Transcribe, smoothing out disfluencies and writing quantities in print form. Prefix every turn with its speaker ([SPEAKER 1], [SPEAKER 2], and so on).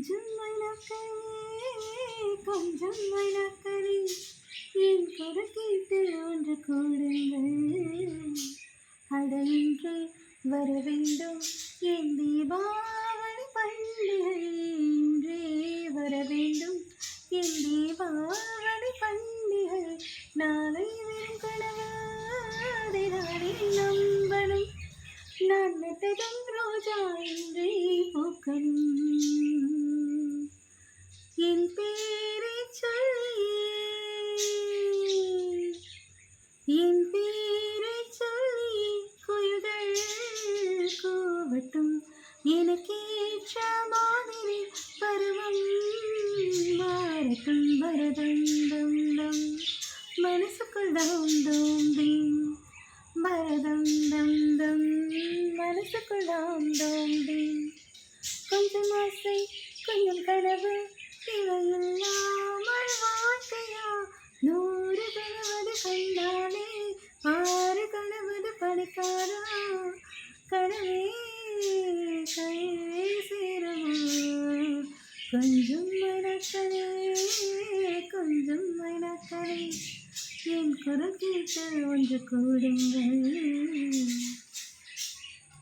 [SPEAKER 1] கொஞ்சம் மைனாக்களே கொஞ்சம் மைனாக்களே என் குரல் கேட்டு ஒன்று கூடுங்கள் அடன்று வர வேண்டும் என் தீபாவளி பண்டிகை இன்றே வர வேண்டும் என் தீபாவளி பண்டிகை நாளை வெறும் கனவு அதை நாளை நம்பணும் நான் நட்டதும் ரோஜா இன்றே பூக்கணும் என் பேரை சொல்லி என் பேரை சொல்லி குயில்கள் கூவட்டும் எனக்கேற்ற மாதிரி பருவம் மாறட்டும் பரதம் தம் தம் மனசுக்குள் தம் தோம் தீம் பரதம் தம் தம் மனசுக்குள் தாம் தோம் தீம் கொஞ்சம் ஆசை கொஞ்சம் கனவு இவையில்லாமல் வாழ்க்கையா 100 கனவது கண்டாலே 6 கனவது படிக்காரா கனவே கையை சேரவா கொஞ்சம் மைனாக்களே கொஞ்சம் மைனாக்களே என் குரல் கேட்டு ஒன்று கூடுங்கள்